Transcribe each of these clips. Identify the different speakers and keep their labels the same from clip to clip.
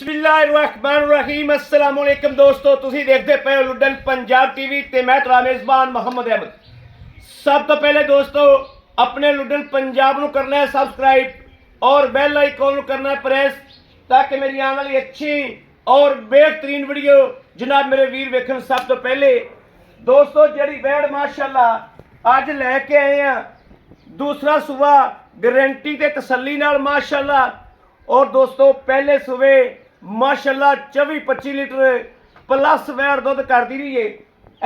Speaker 1: बिस्मिल्लाहिर्रहमानिर्रहीम अस्सलाम वालेकुम दोस्तों ਤੁਸੀਂ देखते पे हो लुडन पंजाब टीवी ते मैं तेरा मेज़बान मोहम्मद अहमद। सब तो पहले दोस्तों अपने लुडन पंजाब को करना है सब्सक्राइब और बेल आइकॉन करना है प्रेस ताकि मेरी आने वाली अच्छी और बेहतरीन वीडियो जनाब मेरे वीर वेखन। सब तो पहले दोस्तों जड़ी वैड़ माशाल्लाह अज लैके आए हैं दूसरा सुबह गारंटी ते तसल्ली नाल माशाल्लाह। और दोस्तों पहले सुबह माशाल्लाह 24-25 लीटर प्लस वैड़ दुध करती रही है।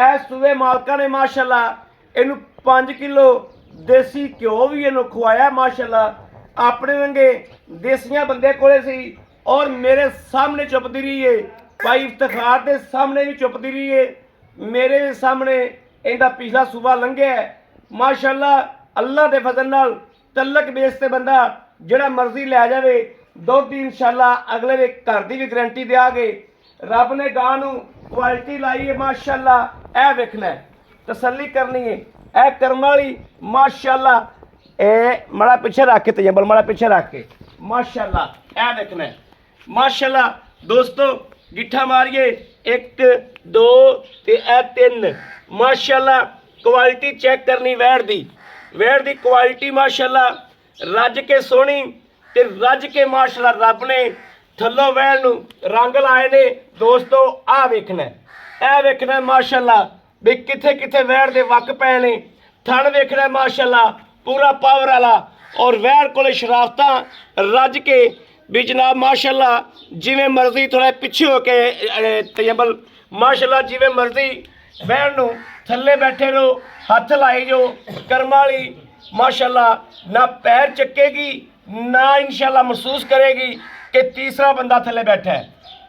Speaker 1: इस सुबह मालका ने माशाल्लाह इनू 5 किलो देसी घ्यो भी इनू खवाया माशाल्लाह। अपने रंगे देसियां बंदे कोले सी और मेरे सामने चुपती रही है, भाई इफ्तिखार के सामने भी चुपती रही है, मेरे सामने इनका पिछला सुबह लंघिया है माशाल्लाह। अल्लाह के फजल नाल तलक बेस ते बंदा जिहड़ा मर्जी लै जावे दुध की इंशाल्लाह अगले वे घर की भी गारंटी देंगे। रब ने गां नूं क्वालिटी लाई है माशाल्लाह। ए वेखना है तसल्ली करनी है ए कर्म वाली माशाल्लाह। ए मड़ा पिछे रख के तजम्बल मड़ा पिछे रख के माशाल्लाह ए वेखना है माशाल्लाह। दोस्तों गिट्ठा मारिए 1 2 ते ए 3 माशाल्लाह। क्वालिटी चेक करनी वैड़ दी क्वालिटी माशाल्लाह। रज के सोहनी ते रज के माशाल्लाह रब ने थल्लों वैल नूं रंग लाए ने दोस्तों। आ वेखना ए वेखना माशाल्लाह भी किथे किथे वैड़ दे वक पै ने। थण वेखना माशाल्लाह पूरा पावर वाला और वैड़ कोले शराफतां रज के भी जनाब माशाल्लाह। जिवें मर्जी थोड़ा पिछे हो के तजम्बल माशाल्लाह जिवें मर्जी वैड़ नूं थल्ले बैठे रहो हथ लाई जो कर्म वाली माशाल्लाह। ना पैर चकेगी ना इंशाल्लाह महसूस करेगी कि तीसरा बंदा थले बैठा है।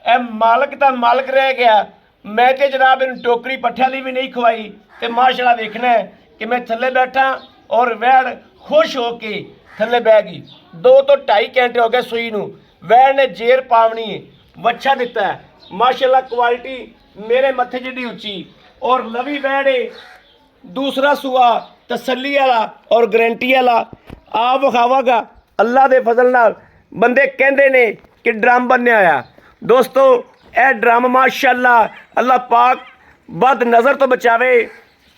Speaker 1: ए मालक का मालक रह गया। मैं तो जनाब इन टोकरी पट्ठिया की भी नहीं खवाई तो माशाल्लाह देखना है कि मैं थले बैठा और वैड़ खुश हो के थले बह गई। 2 तो 2.5 घंटे हो गए सुई नूं। वैड़ ने जेर पावनी है वच्छा दिता है माशाल्लाह। क्वालिटी मेरे मत्थे जिड्डी उच्ची और लवी वैड़ है। दूसरा सुआ तसल्ली वाला और गारंटी वाला आ विखावागा अल्लाह के फजल नाल। बंदे कहते ने कि ड्रम बनने आया दोस्तों ए ड्रम माशाल्लाह अल्लाह पाक बद नज़र तो बचावे।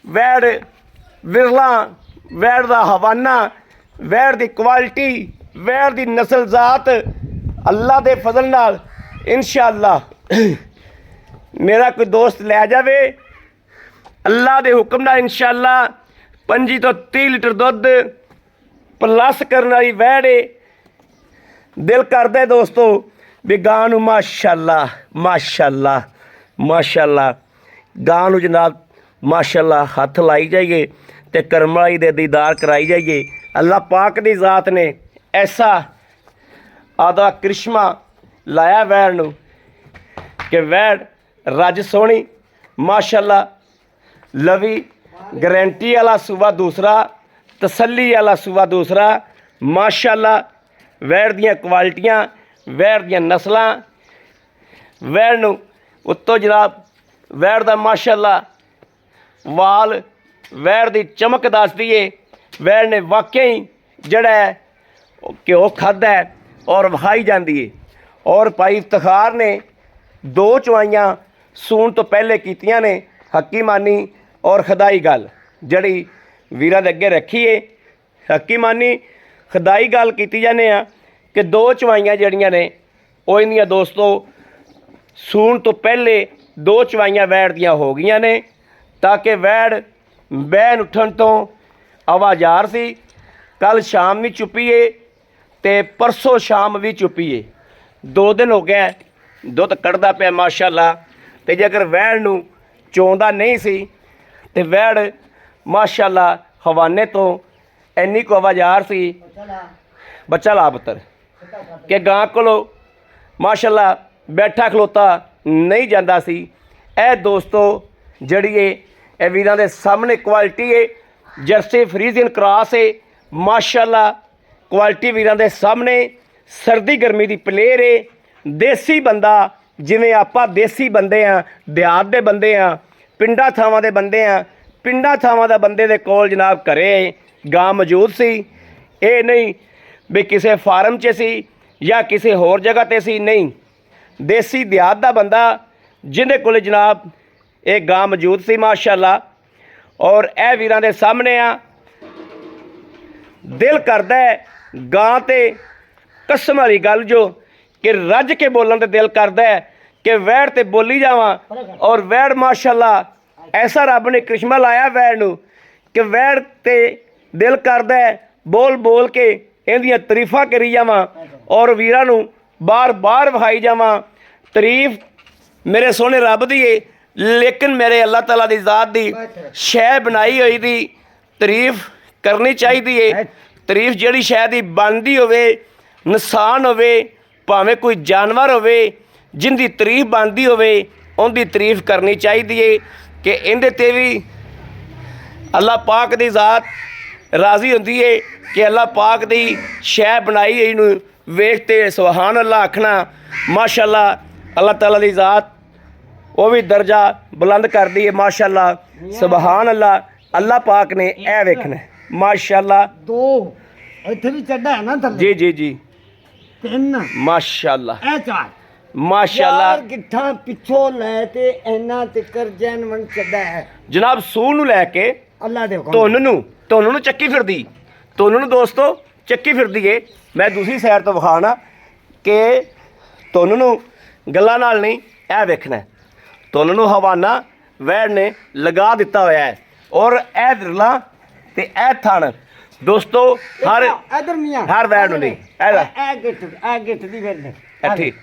Speaker 1: वैड़ विरला वैड़ का हवाना वैड़ की क्वालिटी वैड़ की नस्ल जात अल्लाह के फजल नाल इंशाअल्लाह मेरा कोई दोस्त लै जावे अल्लाह के हुक्म नाल इंशाअल्लाह 25 तो 30 लीटर दुध प्लस करने वाली वैड़ है। दिल करता है दोस्तों भी गां नूं माशाल्लाह माशाल्लाह माशाल्लाह गां नूं जनाब माशाल्लाह हथ लाई जाइए ते कर्म वाली दे दीदार कराई जाइए। अल्लाह पाक दी ज़ात ने ऐसा आदा करिश्मा लाया वैड़ नूं कि वैड़ रज सोहनी माशाल्लाह। लवी गारंटी वाला सूबा दूसरा तसल्ली वाला सूबा दूसरा माशाल्लाह। वैड़ दियां क्वालिटियां वैड़ दियां नस्लां वैड़ नूं उत्तों जनाब वैड़ दा माशाल्लाह वाल वैड़ दी चमक दसदी है। वैड़ ने वाकई जड़ा है घ्यो खादा है और वहाई जाती है। और भाई इफ्तिखार ने 2 चवाइयां सूण तो पहले कीतियां ने हकी मानी और खदाई गल जड़ी वीरां दे अगे रखी है। हकी मानी खदाई गल की जाने कि 2 चवाइयां जड़ियां ने वो इन्दियां दोस्तों सूण तो पहले 2 चवाइयां वैड़ दियां हो गई ने ताकि वैड़ बैन उठन तो आवाज़ार सी। कल शाम भी चुपी है ते परसों शाम भी चुपी है। 2 दिन हो गए दुध कढ़दा पिया माशाल्लाह। ते जेकर वैड़ नूं चोंदा नहीं सी ते वैड़ माशाल्लाह हवाने तो इन्नी को आवाज़ार सी बच्चा ला पुत्तर कि गां कोलों माशाल्लाह बैठा खलोता नहीं जाता सी। ए दोस्तों जड़ी ए वीरां दे सामने क्वालिटी है जर्सी फ्रीजियन क्रॉस है माशाल्लाह। क्वालिटी वीरां दे सामने सर्दी गर्मी की प्लेयर है। देसी बंदा जिवें आपां देसी बंदे हाँ देहात दे बंदे हाँ पिंडा थावां दे बंदे हाँ पिंडा थावां दा बंदे दे कोल जनाब घरे गां मौजूद सी। ये नहीं भी किसी फार्म च सी या किसी होर जगह ते सी नहीं देसी देहात दा बंदा जिंदे कोल जनाब ये गां मौजूद सी माशाअल्लाह। और ए वीरां दे सामने आ दिल करदा है गां ते कसम वाली गल जो कि रज के बोलन ते दिल करदा है कि वैड़ ते बोली जावां। और वैड़ माशाअल्लाह ऐसा रब ने करिश्मा लाया वैड़ नूं कि वैड़ ते दिल करदा है बोल बोल के इहदियां तरीफां करी जावां और वीरां नूं बार बार विखाई जावां। तारीफ मेरे सोहने रब दी है, लेकिन मेरे अल्लाह ताला दी ज़ात दी शै बनाई हुई दी तारीफ करनी चाहिए है। तारीफ जिहड़ी शै दी बनदी होवे, इंसान होवे, भावें कोई जानवर होवे, जिंदी तारीफ बनदी होवे उनकी तारीफ करनी चाहिए है कि इहदे ते भी अल्लाह पाक दी ज़ात राज़ी हुंदी है कि अल्लाह पाक दी शै बनाई हुई नूं वेख ते सुभान अल्लाह आखना माशाअल्लाह। अल्लाह ताला दी ज़ात वो भी दर्जा बुलंद कर दी है माशाअल्लाह सुभान अल्लाह। अल्लाह पाक ने ए वेखना माशाअल्लाह।
Speaker 2: दो इत्थे भी चढ़ा है ना थल्ले।
Speaker 1: जी जी जी
Speaker 2: तीन
Speaker 1: माशाअल्लाह
Speaker 2: ए चार
Speaker 1: माशाअल्लाह।
Speaker 2: यार गिट्ठा पिछों लै ते इन्ना तिकर जैन मन चढ़ा है
Speaker 1: जनाब सूह नूं लैके
Speaker 2: अल्लाह दे हुकम
Speaker 1: धुन नूं चक्की फिरदी, धुन नूं दोस्तों चक्की फिरदी है। मैं दूसरी सैर तो विखाना कि धुन नूं गल्लां नाल नहीं ए वेखना धुन नूं हवाना वैड़ ने लगा दिता होया है। और ए विरला ते ए थण दोस्तों हर
Speaker 2: इधर मियां
Speaker 1: हर वैड़ नूं नहीं
Speaker 2: ए गिट्ठ दी वेल
Speaker 1: ठीक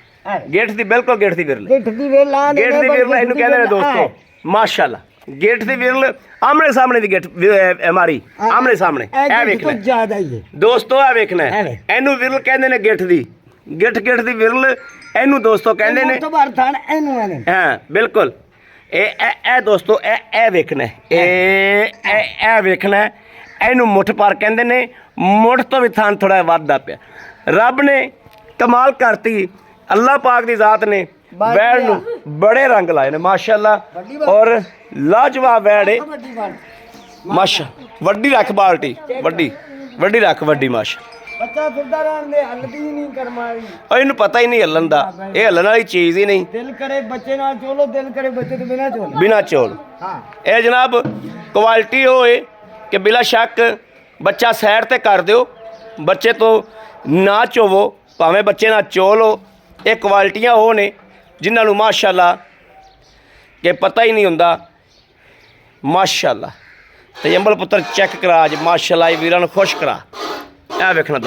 Speaker 1: गेठ दी बिल्कुल गेठ दी विरल
Speaker 2: गिट्ठ दी वेल आ
Speaker 1: गेठ दी विरल इहनूं कहंदे ने दोस्तों माशाअल्लाह। गेठ दी विरल आमने सामने दी गेठ हमारी आमने सामने ए वेखना
Speaker 2: ज्यादा ही है
Speaker 1: दोस्तों ए वेखना इहनूं विरल कहंदे ने गेठ दी गेठ दी विरल इहनूं दोस्तों कहंदे ने
Speaker 2: बार थान एनू एने
Speaker 1: हां बिल्कुल ए दोस्तों ए वेखना ए वेखना इहनूं मुठ पर कहंदे ने मुठ तो भी थान थोड़ा वधदा पिया। रब ने कमाल करती अल्लाह पाक दी ज़ात ने वैड़ नूं बड़े रंग लाए ने माशाअल्लाह। और लाजवाब वैड़ है माशा। वड्डी रख बाल्टी वड्डी रख वड्डी माशा।
Speaker 2: बच्चा फिरदा रहन दे हलदी नहीं करमाई
Speaker 1: और इन्हूं पता ही नहीं हलन दा, ये हलन वाली चीज़ ही नहीं।
Speaker 2: दिल करे बच्चे नाल चोलो, दिल करे बच्चे तो
Speaker 1: बिना चोल
Speaker 2: हां
Speaker 1: ये जनाब क्वालिटी होए कि बिला शक बच्चा सैर ते कर दिओ, बच्चे तो ना चोवो भावें बच्चे ना चोल हो। ये क्वालिटियां हो ने जिन्हां नूं माशाअल्लाह कि पता ही नहीं हुंदा माशाअल्लाह। ते अंबल पुत्र चेक करा अज माशाअल्लाह वीरां नूं खुश करा। ए वेखना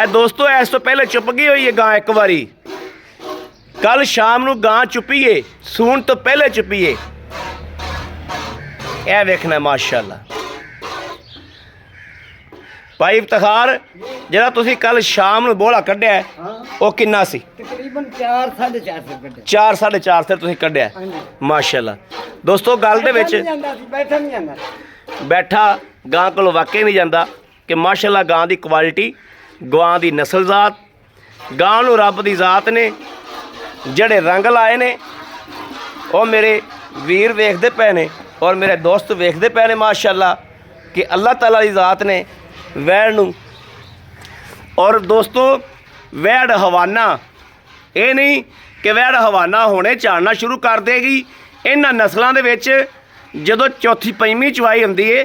Speaker 1: दोस्तों इस तो पहले चुप गई हुई है गां एक बारी, कल शाम नूं गां चुपी है, सूण तो पहले चुपी है। ए वेखना माशाअल्लाह। भाई इफ्तिखार जिहड़ा तुसीं कल शाम नूं बोला कढ़िया वो किन्ना सी?
Speaker 2: तकरीबन 4 4.5 कढ़े
Speaker 1: 4 4.5 तुसीं कढ़िया माशाअल्लाह। दोस्तों गल दे विच
Speaker 2: बैठा नहीं जांदा
Speaker 1: बैठा गां कोल वाकई नहीं जाता कि माशाअल्लाह गां दी क्वालिटी गां दी नस्ल ज़ात गां नूं रब दी ज़ात ने जड़े रंग लाए ने वो मेरे वीर वेखदे पे ने और मेरे दोस्त वेखदे पे ने माशाअल्लाह कि अल्लाह ताला दी ज़ात ने वैड़ नूं। और दोस्तों वैड़ हवाना ये नहीं कि वैड़ हवाना होने झाड़ना शुरू कर देगी। इन्हां नस्लों दे विच जदों चौथी पंजवीं चवाई हुंदी है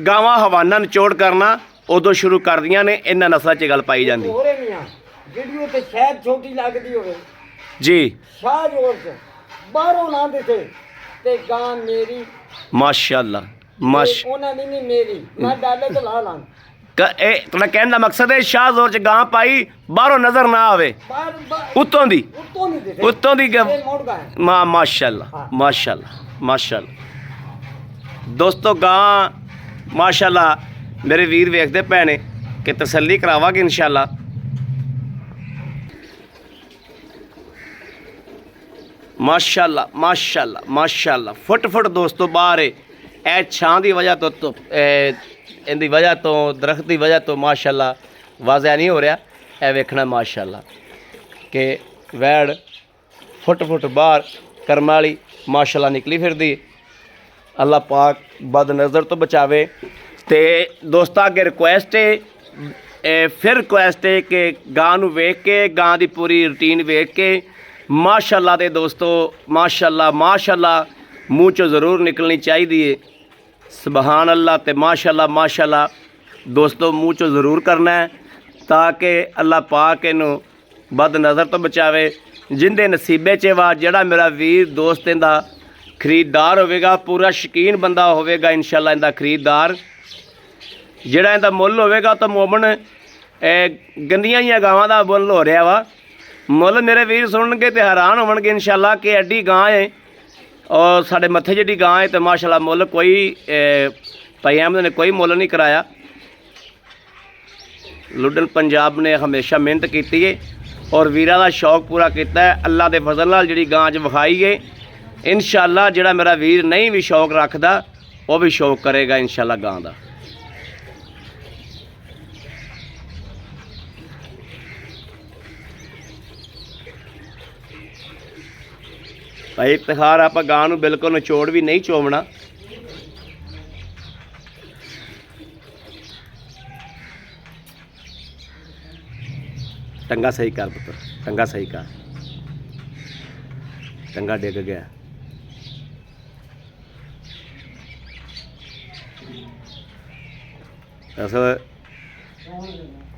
Speaker 1: गावां हवाना निचोड़ करना उदों शुरू कर दियां ने। इन्हां नस्लों 'च गल पाई जांदी
Speaker 2: वीडियो ते शायद छोटी लगदी होवे
Speaker 1: जी
Speaker 2: शाह जोर च बाहरों ना दिखे ते गां मेरी
Speaker 1: माशाअल्लाह
Speaker 2: ओना दी नहीं मेरी मैं डाले तो ला लां
Speaker 1: तुहाडा कहण दा मकसद है शाह जोर च गां पाई बाहरों नजर ना आवे उत्तों दी माशाअल्लाह माशाअल्लाह। दोस्तों गां माशाअल्लाह मेरे वीर वेखदे पे ने कि तसल्ली करावांगे इंशाअल्लाह। माशाअल्लाह माशाअल्लाह माशाअल्लाह फुट फुट दोस्तों बाहर है ए छां दी वजह तो इनकी वजह तो दरख्त की वजह तो माशाअल्लाह वाज़िया नहीं हो रहा है वेखना माशाअल्लाह कि वैड़ फुट फुट बाहर कर्म वाली माशाअल्लाह निकली फिरदी। अल्लाह पाक बद नज़र तो बचावे। तो दोस्तों अगे रिक्वेस्ट है फिर रिक्वेस्ट है कि गां नूं वेख के गां दी पूरी रूटीन वेख के माशाअल्लाह दे दोस्तों माशाअल्लाह मूँह चो ज़रूर निकलनी चाहिए सुबहान अल्लाह ते माशाअल्लाह दोस्तों मूँह चो ज़रूर करना है ताकि अल्लाह पाक इनू बद नज़र तो बचावे जिंदे नसीबे च वा जड़ा मेरा वीर दोस्त इंदा खरीददार होवेगा पूरा शकीन बंदा होवेगा इंशाअल्लाह इंदा खरीददार ਜਿਹੜਾ ਇਹਦਾ ਮੁੱਲ ਹੋਵੇਗਾ ਤਾਂ ਮੋਮਨ ਗੰਦੀਆਂ ਜੀਆਂ ਗਾਵਾਂ ਦਾ ਮੁੱਲ ਹੋ ਰਿਹਾ ਵਾ ਮੁੱਲ ਮੇਰੇ ਵੀਰ ਸੁਣਨਗੇ ਤੇ ਹੈਰਾਨ ਹੋਣਗੇ ਇਨਸ਼ਾਅੱਲਾ ਕਿ ਐਡੀ ਗਾਂ ਹੈ ਔਰ ਸਾਡੇ ਮੱਥੇ ਜਿਹੜੀ ਗਾਂ ਹੈ ਤੇ ਮਾਸ਼ਾਅੱਲਾ ਮੁੱਲ ਕੋਈ ਭਾਈ ਅਹਿਮਦ ਨੇ ਕੋਈ ਮੁੱਲ ਨਹੀਂ ਕਰਾਇਆ ਲੁੱਡਨ ਪੰਜਾਬ ਨੇ ਹਮੇਸ਼ਾ ਮਿਹਨਤ ਕੀਤੀ ਹੈ ਔਰ ਵੀਰਾਂ ਦਾ ਸ਼ੌਕ ਪੂਰਾ ਕੀਤਾ ਹੈ ਅੱਲਾ ਦੇ ਫਜ਼ਲ ਨਾਲ ਜਿਹੜੀ ਗਾਂ 'ਚ ਵਿਖਾਈ ਹੈ ਇਨਸ਼ਾਅੱਲਾ ਜਿਹੜਾ ਮੇਰਾ ਵੀਰ ਨਹੀਂ ਵੀ ਸ਼ੌਕ ਰੱਖਦਾ ਉਹ ਵੀ ਸ਼ੌਕ ਕਰੇਗਾ ਇਨਸ਼ਾਅੱਲਾ ਗਾਂ ਦਾ भाई इफ्तिखार आप गां नूं बिल्कुल निचोड़ भी नहीं चोवना टंगा सही कर पुत्र टंगा सही कर टंगा डिग गया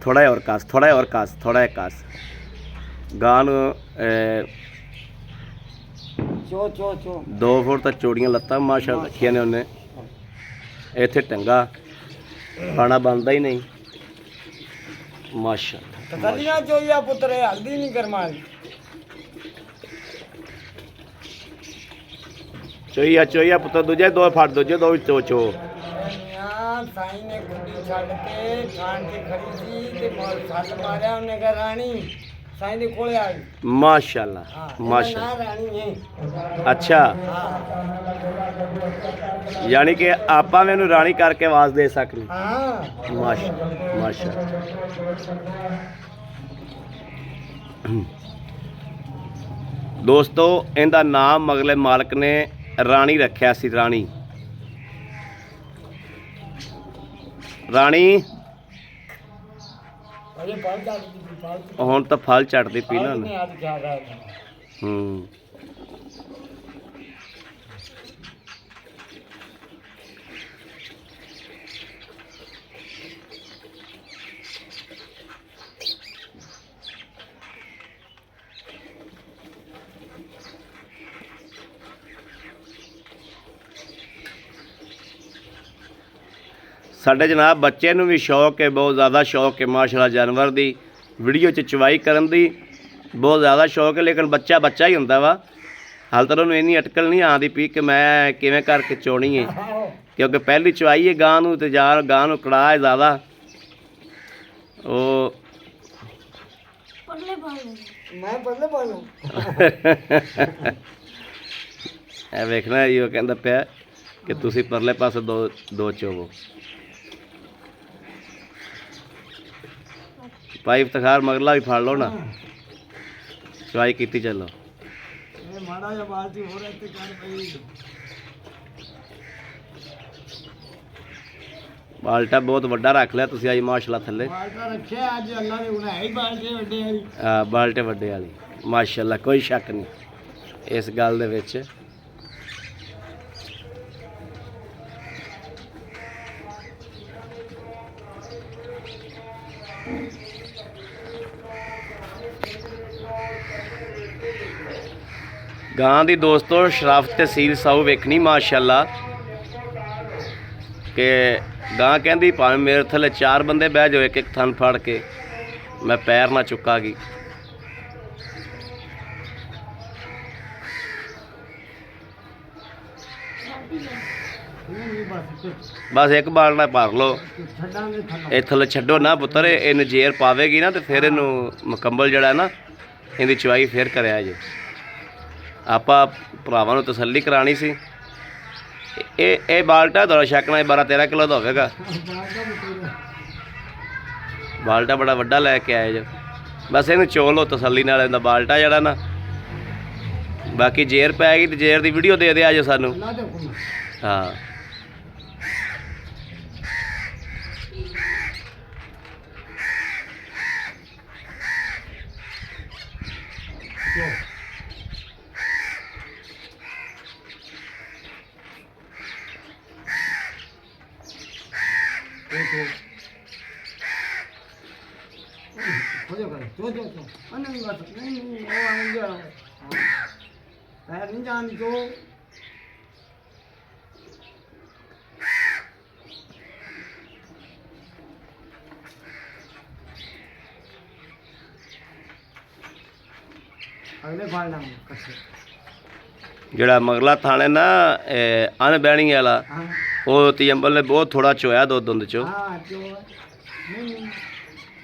Speaker 1: थोड़ा और कास थोड़ा कास गां नूं
Speaker 2: चो चो चो
Speaker 1: 2 फुट तक चौड़ियां लत्तां माशा रखिया ने उन्हें इत्थे टंगा खाना बनता ही नहीं माशा
Speaker 2: तसलियां चोइया पुत्र हल्दी नहीं करमाल
Speaker 1: चोइया पुत्र दूजे 2 फट दूजे 2 चो चो
Speaker 2: साईं ने गुड्डी छड़ के खान के खड़ी सी ते मोर छत मारिया उन्हें कहा रानी साईं दे कोले आ गई
Speaker 1: माशाअल्लाह माशाअल्लाह
Speaker 2: रानी है
Speaker 1: अच्छा यानी कि आपा मैनू रानी करके आवाज दे सकनी
Speaker 2: हां
Speaker 1: माशा माशा दोस्तों इनका नाम अगले मालक ने रानी रखा सी रानी हुण तो फल झटदी पी ना साडे जनाब बच्चे नूं भी शौक है बहुत ज़्यादा शौक है माशाअल्लाह जानवर दी वीडियो च चवाई करन दी बहुत ज़्यादा शौक है लेकिन बच्चा बच्चा ही हुंदा वा हाल तक उन्होंने इन्नी अटकल नहीं आती पी कि मैं किवें करके चोनी है क्योंकि पहली चवाई है गां नूं ते यार गां नूं कड़ा है ज़्यादा ओ
Speaker 2: मैं पल्ले पालूं
Speaker 1: ए वेखना यो कहंदा पिया कि तुसीं परले पासे दो चोवो भाई इफ्तिखार मगला भी फाड़ लो ना चवाई की चलो
Speaker 2: माड़ा या बाल्टी हो रहा है कर भाई
Speaker 1: बाल्टा बहुत वड्डा रख लिया तुसीं अज माशाअल्लाह थल्ले
Speaker 2: बाल्टा रखे अज अल्लाह दे हुण है ही बाल्टे वड्डे वाली
Speaker 1: हां बाल्टे वड्डे वाली माशाअल्लाह कोई शक नहीं इस गल दे विच गां दी दोस्तों शराफत ते सील साऊ वेखनी माशाअल्लाह कि गां कहंदी भावें मेरे थल्ले 4 बंदे बह जाओ एक थन फड़ के मैं पैर ना चुकागी बस एक बालना भर लो ये थल्ले छड्डो ना पुत्तर ये नजेर पावेगी ना तो फिर इनू मुकम्मल जड़ा ना इहदी चवाई फिर करया जे आपा भरावां नूं तसल्ली करानी सी ये बाल्टा थोड़ा शक ना 12-13 किलो का होगा बाल्टा बड़ा वड्डा लैके आए जो बस इन्हूं चो लो तसल्ली नाल इहदा बाल्टा जड़ा ना बाकी जेर पैगी तो जेर की वीडियो दे दिया जो सानू हाँ
Speaker 2: चो नहीं जान जो अगले फाड़ ना कसे
Speaker 1: ਜਿਹੜਾ ਮਗਲਾ ਥਾਣੇ ਨਾ ਅਣਬੈਣੀ ਵਾਲਾ
Speaker 2: हाँ
Speaker 1: ਉਹ ਤੀਅੰਬਲ ਨੇ ਬਹੁਤ ਥੋੜਾ ਚੋਇਆ ਦੁੱਧ ਉਹਦੇ ਚੋਂ
Speaker 2: हाँ जो नहीं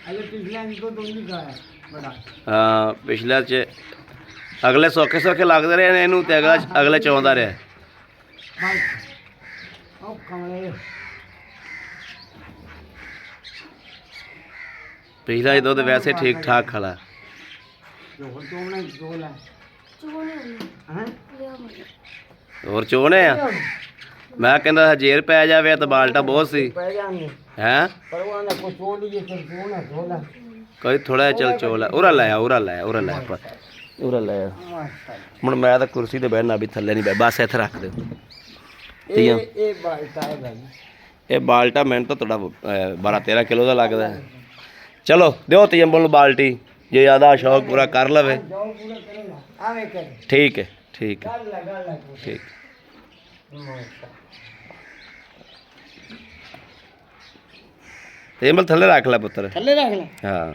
Speaker 2: अरे पिछले दिन तो दूध का है बड़ा
Speaker 1: ਹਾਂ ਪਿਛਲੇ ਚ ਅਗਲੇ ਸੌਖੇ ਸੌਖੇ ਲੱਗਦੇ ਰਹੇ ਨੇ ਇਹਨੂੰ ਤੇ ਅਗਲੇ ਚੋਂਦਾ ਰਿਹਾ
Speaker 2: बस ओ कमले
Speaker 1: ਪਿਛਲਾ ਹੀ ਦੁੱਧ ਵੈਸੇ ਠੀਕ ਠਾਕ ਖਲਾ
Speaker 2: जो तुमने जो ला हैं
Speaker 1: ਹੋਰ ਚੋਣੇ ਆ ਮੈਂ ਕਹਿੰਦਾ ਹਜੇਰ ਪੈ ਜਾਵੇ ਤਾਂ ਬਾਲਟਾ ਬਹੁਤ ਸੀ
Speaker 2: पै जाने
Speaker 1: ਹੈ
Speaker 2: परवाना को चो लीजिए फिर सोना झोला
Speaker 1: ਕੋਈ ਥੋੜਾ ਜਿਹਾ ਚੱਲ ਚੋਲਾ ਉਰਾ ਲੈ ਆ ਉਰਾ ਲੈ ਆ ਹੁਣ ਮੈਂ ਤਾਂ ਕੁਰਸੀ ਤੇ ਬਹਿਣਾ ਵੀ ਥੱਲੇ ਨਹੀਂ ਬਹਿ ਬਸ ਇੱਥੇ ਰੱਖ ਦੇ ਤੀਆਂ
Speaker 2: ये बालटा है भाई
Speaker 1: ਇਹ ਬਾਲਟਾ ਮੈਨੂੰ ਤਾਂ ਤੁਹਾਡਾ 12-13 ਕਿਲੋ ਦਾ ਲੱਗਦਾ ਹੈ। ਚਲੋ ਦਿਓ ਤੀਅੰਬਲ ਨੂੰ ਬਾਲਟੀ ਜੇ ਜ਼ਿਆਦਾ ਸ਼ੌਕ ਪੂਰਾ ਕਰ ਲਵੇ
Speaker 2: जाओ पूरा करेगा आवे कर
Speaker 1: ਠੀਕ ਹੈ ਠੀਕ ਹੈ
Speaker 2: गल लगा
Speaker 1: ਠੀਕ ਤੀਅੰਬਲ ਥੱਲੇ ਰੱਖ ਲੈ ਪੁੱਤਰ
Speaker 2: थल्ले रख ले
Speaker 1: ਹਾਂ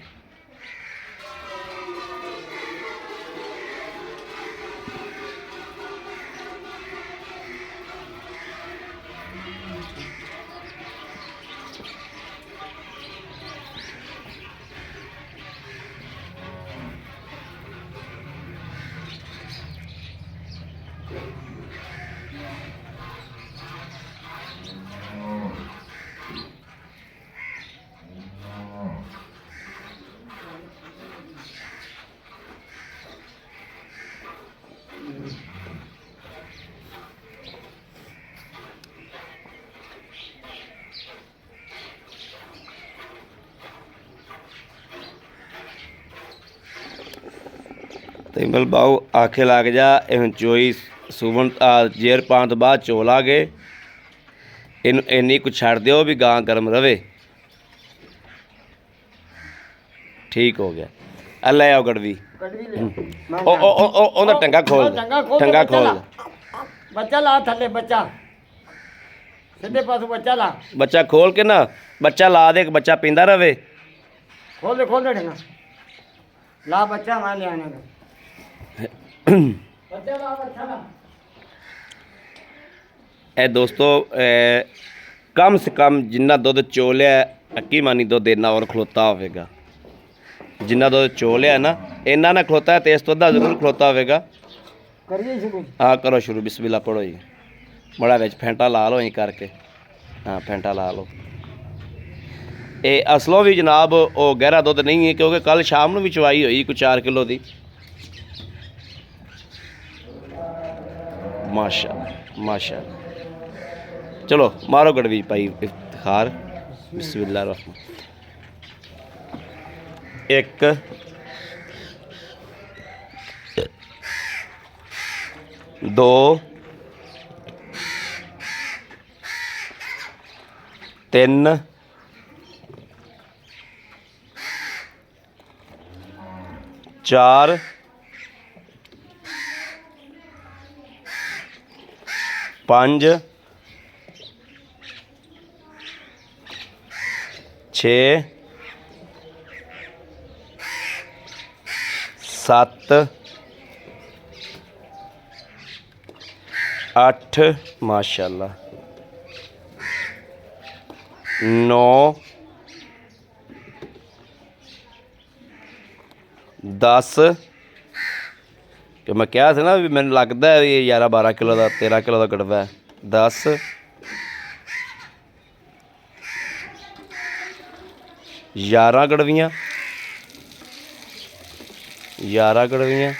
Speaker 1: ਤੀਅੰਬਲ ਬਾਉ ਆਖੇ ਲੱਗ ਜਾ ਇਹ ਚੋਈ ਸੁਵਨ ਜੇਰ ਪਾਉਣ ਤੋਂ ਬਾਅਦ ਚੋਲ ਆ ਗਏ ਇਹਨੂੰ ਇੰਨੀ ਕੁ ਛੱਡ ਦਿਓ ਵੀ ਗਾਂ ਗਰਮ ਰਵੇ ਠੀਕ ਹੋ ਗਿਆ ਆ ਲੈ ਆਓ ਗੜਵੀ
Speaker 2: कड़वी ले
Speaker 1: ਉਹ ਉਹਦਾ ਟੰਗਾ ਖੋਲ ਟੰਗਾ ਖੋਲ
Speaker 2: बच्चा ला थल्ले बच्चा सीधे पास बच्चा ला
Speaker 1: ਬੱਚਾ ਖੋਲ ਕੇ ਨਾ ਬੱਚਾ ਲਾ ਦੇ ਇੱਕ ਬੱਚਾ ਪੀਂਦਾ ਰਵੇ
Speaker 2: खोल दे ढंगा ला बच्चा वहाँ ले आने का बच्चा ला
Speaker 1: ਇਹ ਦੋਸਤੋ ਕਮ ਸੇ ਕਮ ਜਿੰਨਾ ਦੁੱਧ ਚੋਲਿਆ ਅੱਕੀ ਮਾਨੀ ਦੁੱਧ ਇੰਨਾ ਔਰ ਖਲੋਤਾ ਹੋਵੇਗਾ ਜਿੰਨਾ ਦੁੱਧ ਚੋਲਿਆ ਨਾ ਇੰਨਾ ਨਾ ਖਲੋਤਾ ਹੈ ਤੇ ਇਸ ਤੋਂ ਅੱਧਾ ਜ਼ਰੂਰ ਖਲੋਤਾ ਹੋਵੇਗਾ
Speaker 2: करिए शुरू
Speaker 1: ਹਾਂ ਕਰੋ ਸ਼ੁਰੂ ਬਿਸਮਿਲ੍ਲਾ ਪੜੋ ਜੀ ਬੜਾ ਵਿੱਚ ਫੈਂਟਾ ਲਾ ਲਓ ਜੀ ਕਰਕੇ ਹਾਂ ਫੈਂਟਾ ਲਾ ਲਓ ਇਹ ਅਸਲੋਂ ਵੀ ਜਨਾਬ ਉਹ ਗਹਿਰਾ ਦੁੱਧ ਨਹੀਂ ਹੈ ਕਿਉਂਕਿ ਕੱਲ ਸ਼ਾਮ ਨੂੰ ਵੀ ਚਵਾਈ ਹੋਈ ਕੋਈ 4 ਕਿਲੋ ਦੀ ਮਾਸ਼ਾ ਚਲੋ ਮਾਰੋ ਗੜਵੀ ਭਾਈ ਇਫਤਖਾਰ ਬਿਸਮਿਲ੍ਲਾ ਰਹਿਮਾਨ ਇੱਕ ਦੋ ਤਿੰਨ ਚਾਰ ਪੰਜ ਛੇ ਸੱਤ ਅੱਠ ਮਾਸ਼ਾਅੱਲਾ 9 10 ਕਿ ਮੈਂ ਕਿਹਾ ਸੀ ਨਾ ਵੀ ਮੈਨੂੰ ਲੱਗਦਾ ਇਹ 11 12 ਕਿਲੋ ਦਾ 13 ਕਿਲੋ ਦਾ ਕੜਵਾ 10 11 ਗੜਵੀਆਂ 11 ਗੜਵੀਆਂ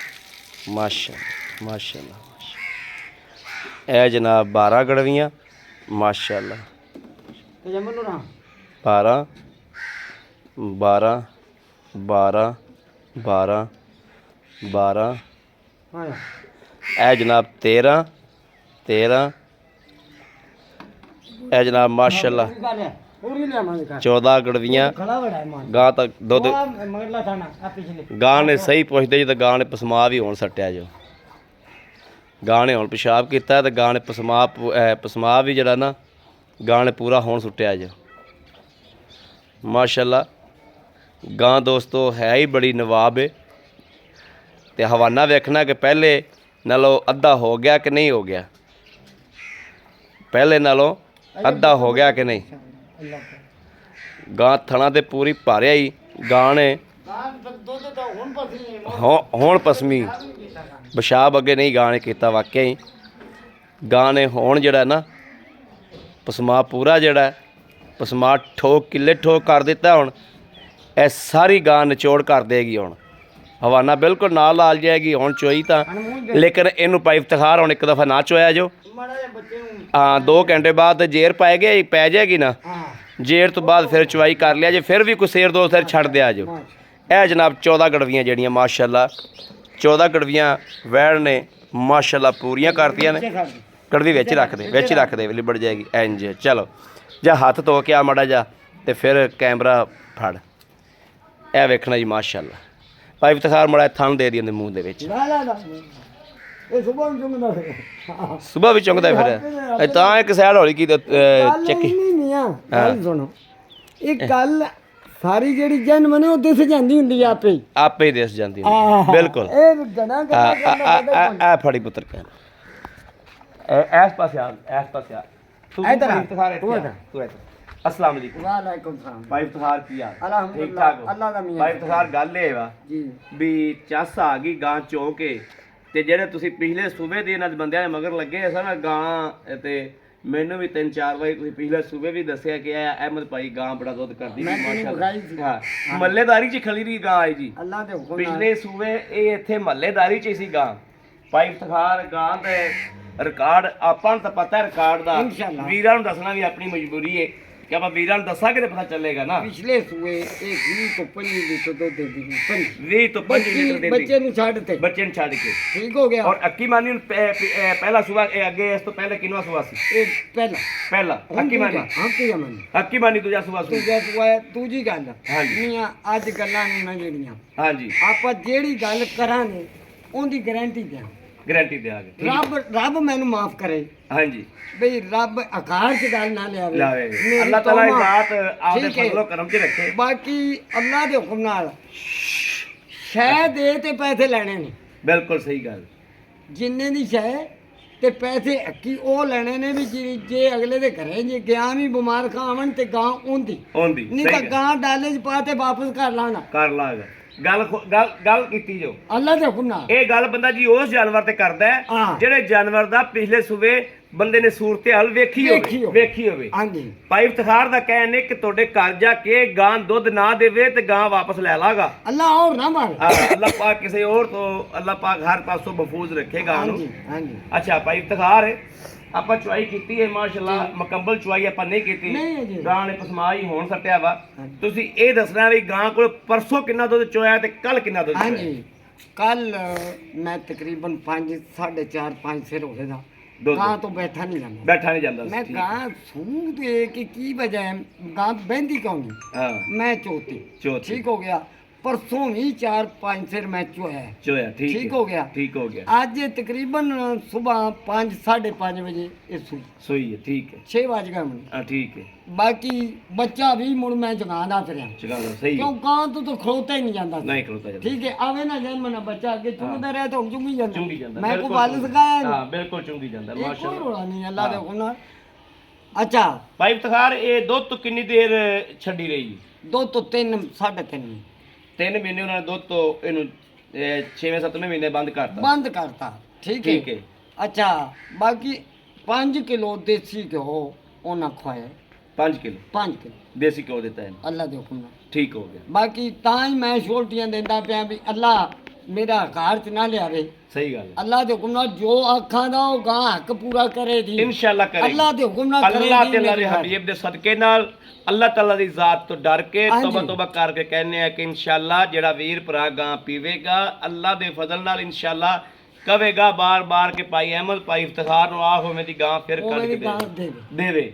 Speaker 1: ਮਾਸ਼ਾਅੱਲਾ ਇਹ ਜਨਾਬ 12 ਗੜਵੀਆਂ ਮਾਸ਼ਾਅੱਲਾ
Speaker 2: तो जमन ना
Speaker 1: 12 12 12 12 12
Speaker 2: ਹਾਂ
Speaker 1: ਇਹ ਜਨਾਬ 13 ਇਹ ਜਨਾਬ ਮਾਸ਼ਾਅੱਲਾ
Speaker 2: ਪੂਰੀ ਲਿਆਵਾਂਗੇ ਘਰ
Speaker 1: 14 ਗੜਵੀਆਂ
Speaker 2: ਖੜਾ ਬੜਾ ਹੈ ਮਾਨ
Speaker 1: ਗਾਂ ਤੱਕ ਦੁੱਧ
Speaker 2: ਮਗਰਲਾ ਥਾਣਾ ਆ ਪਿਛਲੇ
Speaker 1: ਗਾਂ ਨੇ ਸਹੀ ਪੁੱਛਦੇ ਜਦੋਂ ਗਾਂ ਨੇ ਪਸਮਾ ਵੀ ਹੋਣ ਸੱਟਿਆ ਜੋ ਗਾਂ ਨੇ ਹੁਣ ਪਿਸ਼ਾਬ ਕੀਤਾ ਤੇ ਗਾਂ ਨੇ ਪਸਮਾ ਵੀ ਜਿਹੜਾ ਨਾ ਗਾਂ ਨੇ ਪੂਰਾ ਹੋਣ ਸੁੱਟਿਆ ਜੋ ਮਾਸ਼ਾਅੱਲਾ ਗਾਂ ਦੋਸਤੋ ਹੈ ਹੀ ਬੜੀ ਨਵਾਬ ਹੈ ਤੇ ਹਵਾਨਾ ਵੇਖਣਾ ਕਿ ਪਹਿਲੇ ਨਾਲੋਂ ਅੱਧਾ ਹੋ ਗਿਆ ਕਿ ਨਹੀਂ ਹੋ ਗਿਆ ਪਹਿਲੇ ਨਾਲੋਂ ਅੱਧਾ ਹੋ ਗਿਆ ਕਿ ਨਹੀਂ ਗਾਂ ਥਣਾ ਤੇ ਪੂਰੀ ਭਾਰਿਆ ਹੀ ਗਾਂ ਨੇ
Speaker 2: ਦੁੱਧ ਤਾਂ ਹੁਣ ਪਸੀ
Speaker 1: ਹੁਣ ਪਸਮੀ ਪਿਸ਼ਾਬ ਅੱਗੇ ਨਹੀਂ ਗਾਂ ਨੇ ਕੀਤਾ ਵਾਕਿਆ ਹੀ ਗਾਂ ਨੇ ਹੁਣ ਜਿਹੜਾ ਨਾ ਪਸਮਾ ਪੂਰਾ ਜਿਹੜਾ ਪਸਮਾ ਠੋਕ ਕਿੱਲੇ ਠੋਕ ਕਰ ਦਿੱਤਾ ਹੁਣ ਇਹ ਸਾਰੀ ਗਾਂ ਨਿਚੋੜ ਕਰ ਦੇਗੀ ਹੁਣ ਹਵਾਨਾ ਬਿਲਕੁਲ ਨਾਲ ਲਾਲ ਜਾਏਗੀ ਹੁਣ ਚੋਈ ਤਾਂ ਲੇਕਿਨ ਇਹਨੂੰ ਪਾਈ ਇਫਤਖਾਰ ਹੁਣ ਇੱਕ ਦਫਾ ਨਾ ਚੋਇਆ ਜੋ
Speaker 2: ਮਾੜਾ ਜਿਹਾ ਬੱਚੇ ਨੂੰ
Speaker 1: ਹਾਂ 2 ਘੰਟੇ ਬਾਅਦ ਜੇਰ ਪਾਏਗੇ ਪੈ ਜਾਏਗੀ ਨਾ
Speaker 2: ਹਾਂ
Speaker 1: ਜੇਰ ਤੋਂ ਬਾਅਦ ਫਿਰ ਚਵਾਈ ਕਰ ਲਿਆ ਜੇ ਫਿਰ ਵੀ ਕੋਈ ਸੇਰ ਦੋ ਸਿਰ ਛੱਡ ਦਿਆ ਜੋ ਇਹ ਜਨਾਬ 14 ਗੜਵੀਆਂ ਜਿਹੜੀਆਂ ਮਾਸ਼ਾਅੱਲਾ 14 ਗੜਵੀਆਂ ਵੈੜ ਨੇ ਮਾਸ਼ਾਅੱਲਾ ਪੂਰੀਆਂ ਕਰਤੀਆਂ ਨੇ ਕੜਵੀ ਵਿੱਚ ਹੀ ਰੱਖ ਦੇ ਲਿਬੜ ਜਾਏਗੀ ਇੰਜ ਚਲੋ ਜਾਂ ਹੱਥ ਧੋ ਕੇ ਆ ਮਾੜਾ ਜਾ ਤੇ ਫਿਰ ਕੈਮਰਾ ਫੜ ਇਹ ਵੇਖਣਾ ਜੀ ਮਾਸ਼ਾਅੱਲਾ ਭਾਈ ਇਫਤਖਾਰ ਮੜਾ ਥਣ ਦੇ ਦਿੰਦੇ ਮੂੰਹ ਦੇ ਵਿੱਚ
Speaker 2: ਲਾ ਇਹ ਸੁਬਾਹ ਨੂੰ ਚੁੰਗਦਾ ਫਿਰ
Speaker 1: ਸੁਬਾਹ ਵੀ ਚੁੰਗਦਾ ਫਿਰ ਤਾਂ ਇੱਕ ਸਾਈਡ ਹੌਲੀ ਕੀ ਚੱਕੀ
Speaker 2: ਨਹੀਂ ਮੀਆਂ ਗੱਲ ਸੁਣੋ ਇਹ ਗੱਲ ਸਾਰੀ ਜਿਹੜੀ ਜਨਮ ਨੇ ਉਹ ਦਿਸ ਜਾਂਦੀ ਹੁੰਦੀ ਆ ਆਪੇ
Speaker 1: ਹੀ ਦਿਸ ਜਾਂਦੀ ਹੁੰਦੀ ਬਿਲਕੁਲ
Speaker 2: ਇਹ ਗਣਾ
Speaker 1: ਆ ਫੜੀ ਪੁੱਤਰ ਕਹਿ ਐਸ ਪਾਸੇ ਆ ਤੂੰ ਇਫਤਖਾਰ ਤੂੰ ਇੱਧਰ अस्सलाम वालेकुम
Speaker 2: वालेकुम सलाम
Speaker 1: भाई इफ्तिखार की हाल
Speaker 2: अल्हम्दुलिल्लाह अल्लाह दा मियां
Speaker 1: भाई इफ्तिखार गल ਇਹ ਵਾ
Speaker 2: ਜੀ
Speaker 1: ਵੀ ਚੱਸ ਆ ਗਈ ਗਾਂ ਚੋ ਕੇ ਤੇ ਜਿਹੜੇ ਤੁਸੀਂ ਪਿਛਲੇ ਸੂਬੇ ਦੇ ਇਹਨਾਂ ਬੰਦਿਆਂ ਦੇ ਮਗਰ ਲੱਗੇ ਸਨ ਗਾਂ ਤੇ ਮੈਨੂੰ ਵੀ 3-4 ਵਾਰੀ ਤੁਸੀਂ ਪਿਛਲੇ ਸੂਬੇ ਵੀ ਦੱਸਿਆ ਕਿ ਇਹ ਅਹਿਮਦ ਭਾਈ ਗਾਂ ਬੜਾ ਦੁੱਧ ਕਰਦੀ ਸੀ ਮਾਸ਼ਾਅੱਲਾ ਹਾਂ ਮੱਲੇਦਾਰੀ ਚ ਖਲੀ ਦੀ ਗਾਂ ਆਈ ਜੀ
Speaker 2: ਅੱਲਾਹ ਦੇ ਹੁਕਮ
Speaker 1: ਪਿਛਲੇ ਸੂਬੇ ਇਹ ਇੱਥੇ ਮੱਲੇਦਾਰੀ ਚ ਸੀ ਗਾਂ ਭਾਈ ਇਫਤਖਾਰ ਗਾਂ ਦੇ ਰਿਕਾਰਡ ਆਪਾਂ ਨੂੰ ਤਾਂ ਪਤਾ ਹੈ ਰਿਕਾਰਡ ਦਾ ਵੀਰਾਂ ਨੂੰ ਦੱਸਣਾ ਵੀ ਆਪਣੀ ਮਜਬੂਰੀ ਹੈ ਕਿ ਆਪਾਂ ਵੀਰਾਂ ਨੂੰ ਦੱਸਾਂਗੇ ਤੇ ਪਤਾ ਚੱਲੇਗਾ ਨਾ
Speaker 2: ਪਿਛਲੇ ਸੂਏ ਇਹ 20 ਤੋਂ 25 ਲੀਟਰ ਦੁੱਧ ਦਿੰਦੀ ਸੀ
Speaker 1: 20 ਤੋਂ 25 ਲੀਟਰ ਦਿੰਦੀ
Speaker 2: ਬੱਚੇ ਨੂੰ ਛੱਡ ਤੇ
Speaker 1: ਬੱਚੇ ਨੂੰ ਛੱਡ ਕੇ
Speaker 2: ਠੀਕ ਹੋ ਗਿਆ
Speaker 1: ਔਰ ਅੱਕੀ ਮਾਨੀ ਨੂੰ ਪਹਿਲਾ ਸੂਆ ਇਹ ਅੱਗੇ ਇਸ ਤੋਂ ਪਹਿਲੇ ਕਿੰਨਾ ਸੂਆ ਸੀ
Speaker 2: ਇਹ ਪਹਿਲਾ
Speaker 1: ਅੱਕੀ ਮਾਨੀ ਅੱਕੀ ਮਾਨੀ ਦੂਜਾ ਸੂਆ ਸੀ
Speaker 2: ਦੂਜਾ ਸੂਆ ਦੂਜੀ ਗੱਲ
Speaker 1: ਹਾਂਜੀ
Speaker 2: ਮੀਆਂ ਅੱਜ ਗੱਲਾਂ ਨੂੰ ਨਾ ਜਿਹੜੀਆਂ
Speaker 1: ਹਾਂਜੀ
Speaker 2: ਆਪਾਂ ਜਿਹੜੀ ਗੱਲ ਕਰਾਂਗੇ ਉਹਦੀ ਗਾਰੰਟੀ ਦਿਆਂ
Speaker 1: ਗਾਰੰਟੀ ਦਿਆਂਗੇ
Speaker 2: ਰੱਬ ਮੈਨੂੰ ਮਾਫ ਕਰੇ
Speaker 1: ਹਾਂਜੀ
Speaker 2: ਬਈ ਰੱਬ ਆਕਾਰ ਚ ਗੱਲ ਨਾ ਲਿਆਵੇ
Speaker 1: ਅੱਲਾਹ ਤਾਲਾ ਇਹ ਬਾਤ ਆਪਦੇ ਫਜ਼ਲੋ ਕਰਮ ਚ ਰੱਖੇ
Speaker 2: ਬਾਕੀ ਅੱਲਾਹ ਦੇ ਹੁਕਮ ਨਾਲ ਸ਼ੈ ਦੇ ਤੇ ਪੈਸੇ ਲੈਣੇ ਨੇ
Speaker 1: ਬਿਲਕੁਲ ਸਹੀ ਗੱਲ
Speaker 2: ਜਿੰਨੇ ਦੀ ਸ਼ੈ ਤੇ ਪੈਸੇ ਅੱਕੀ ਉਹ ਲੈਣੇ ਨੇ ਵੀ ਜੇ ਅਗਲੇ ਦੇ ਘਰੇ ਜੇ ਗਿਆ ਵੀ ਬਿਮਾਰ ਖਾਵਣ ਤੇ ਗਾਂ ਉਹਦੀ ਨਹੀਂ ਤਾਂ ਗਾਂ ਡਾਲੇ ਚ ਪਾ ਤੇ ਵਾਪਸ ਕਰ ਲਾਂਗਾ ਗੱਲ ਕੀਤੀ ਜੋ ਅੱਲਾਹ ਦੇ ਹੁਕਮ ਨਾਲ
Speaker 1: ਇਹ ਗੱਲ ਬੰਦਾ ਜੀ ਉਸ ਜਾਨਵਰ ਤੇ ਕਰਦਾ ਹੈ ਜਿਹੜੇ ਜਾਨਵਰ ਦਾ ਪਿਛਲੇ ਸੂਬੇ ਬੰਦੇ ਨੇ ਸੂਰਤ ਹਾਲ ਵੇਖੀ ਹੋਵੇ
Speaker 2: ਹਾਂਜੀ
Speaker 1: ਭਾਈ ਇਫਤਖਾਰ ਦਾ ਕਹਿਣ ਨੇ ਕਿ ਤੁਹਾਡੇ ਘਰ ਜਾ ਕੇ ਗਾਂ ਦੁੱਧ ਨਾ ਦੇਵੇ ਤੇ ਗਾਂ ਵਾਪਸ ਲੈ ਲਾਗਾ
Speaker 2: ਅੱਲਾਹ ਹੋਰ ਨਾ ਮਾਰੇ
Speaker 1: ਅੱਲਾਹ ਪਾਕ ਕਿਸੇ ਹੋਰ ਤੋਂ ਅੱਲਾਹ ਪਾਕ ਹਰ ਪਾਸੋਂ ਮਹਫੂਜ਼ ਰੱਖੇਗਾ ਉਹਨੂੰ
Speaker 2: ਹਾਂਜੀ
Speaker 1: ਅੱਛਾ ਭਾਈ ਇਫਤਖਾਰ ਹੈ ਆਪਾਂ ਚੁਆਈ ਕੀਤੀ ਹੈ ਮਾਸ਼ਾਅੱਲਾ ਮੁਕੰਮਲ ਚੁਆਈ ਆਪਾਂ ਨਹੀਂ ਕੀਤੀ ਗਾਂ ਨੇ ਪਸਮਾਈ ਹੋਣ ਸੱਟਿਆ ਵਾ ਤੁਸੀਂ ਇਹ ਦੱਸਣਾ ਵੀ ਗਾਂ ਕੋਲ ਪਰਸੋਂ ਕਿੰਨਾ ਦੁੱਧ ਚੋਇਆ ਤੇ ਕੱਲ ਕਿੰਨਾ ਦੁੱਧ ਚੋਇਆ
Speaker 2: ਹਾਂਜੀ ਕੱਲ ਮੈਂ ਤਕਰੀਬਨ 5.5 ਸਿਰ ਹੋ ਗਿਆ ਗਾਂ ਤੋਂ ਬੈਠਾ ਨਹੀਂ ਜਾਂਦਾ ਮੈਂ ਗਾਂ ਸੂਹ ਦੇ ਕਿ ਕੀ ਵਜ੍ਹਾ ਹੈ ਗਾਂ ਬਹਿੰਦੀ ਕਿਉਂ ਨਹੀਂ ਮੈਂ ਚੋਤੀ ਠੀਕ ਹੋ ਗਿਆ परसों ही 4-5 सिर मैं चोया ठीक हो गया आज तकरीबन सुबह 5-5:30 बजे ये सोई है ठीक है 6 बज गए मुझे ठीक है बाकी बच्चा भी मुड़ मैं जगादा फिर सही क्यों गां तो खड़ोता ही नहीं जाता ठीक है आवे ना जन मना बच्चा आगे चुंगदा रहे तो चुंगी जाता मैं को बाल सिखाया हां बिल्कुल चुंगी जाता माशाल्लाह कोई नहीं अल्लाह दे हुक्म नाल अच्छा भाई इफ्तिखार ये दो तो कितनी देर छड़ी रही 2 तो 3 3.5 3 ਮਹੀਨੇ ਉਹਨਾਂ ਨੇ ਦੁੱਧ ਤੋਂ ਇਹਨੂੰ 6ਵੇਂ-7ਵੇਂ ਮਹੀਨੇ ਬੰਦ ਕਰਤਾ ਠੀਕ ਹੈ ਅੱਛਾ ਬਾਕੀ 5 ਕਿਲੋ ਦੇਸੀ ਘਿਓ ਉਹਨਾਂ ਖਵਾਇਆ 5 ਕਿਲੋ ਦੇਸੀ ਘਿਓ ਦਿੱਤਾ ਹੈ ਅੱਲਾ ਦੇ ਹੁਕਮ ਨਾਲ ਠੀਕ ਹੋ ਗਿਆ ਬਾਕੀ ਤਾਂ ਹੀ ਮੈਂ ਛੋਟੀਆਂ ਦਿੰਦਾ ਪਿਆ ਵੀ ਅੱਲਾ ਮੇਰਾ ਘਰ ਚ ਨਾ ਲਿਆਵੇ ਸਹੀ ਗੱਲ ਹੈ ਅੱਲਾ ਦੇ ਹੁਕਮ ਨਾਲ ਜੋ ਅੱਖਾਂ ਦਾ ਉਹ ਗਾਂ ਹੱਕ ਪੂਰਾ ਕਰੇ ਜੀ ਇਨਸ਼ਾਅੱਲਾ ਕਰੇ ਅੱਲਾ ਦੇ ਹੁਕਮ ਨਾਲ ਕਰੇ ਅੱਲਾ ਤੇ ਅੱਲਾ ਦੇ ਹਬੀਬ ਦੇ ਸਦਕੇ ਨਾਲ ਅੱਲਾਹ ਤਾਲਾ ਦੀ ਜ਼ਾਤ ਤੋਂ ਡਰ ਕੇ ਤੋਬਾ ਕਰਕੇ ਕਹਿੰਦੇ ਆ ਕਿ ਇਨਸ਼ਾਅੱਲਾ ਜਿਹੜਾ ਵੀਰ ਭਰਾ ਗਾਂ ਪੀਵੇਗਾ ਅੱਲਾ ਦੇ ਫਜ਼ਲ ਨਾਲ ਇਨਸ਼ਾਅੱਲਾ
Speaker 1: ਕਵੇਗਾ ਬਾਰ-ਬਾਰ ਕਿ ਭਾਈ ਅਹਿਮਦ ਭਾਈ ਇਫਤਖਾਰ ਨੂੰ ਆਹ ਹੋਵੇਂ ਦੀ ਗਾਂ ਫਿਰ ਕੱਢ ਕੇ ਦੇਵੇ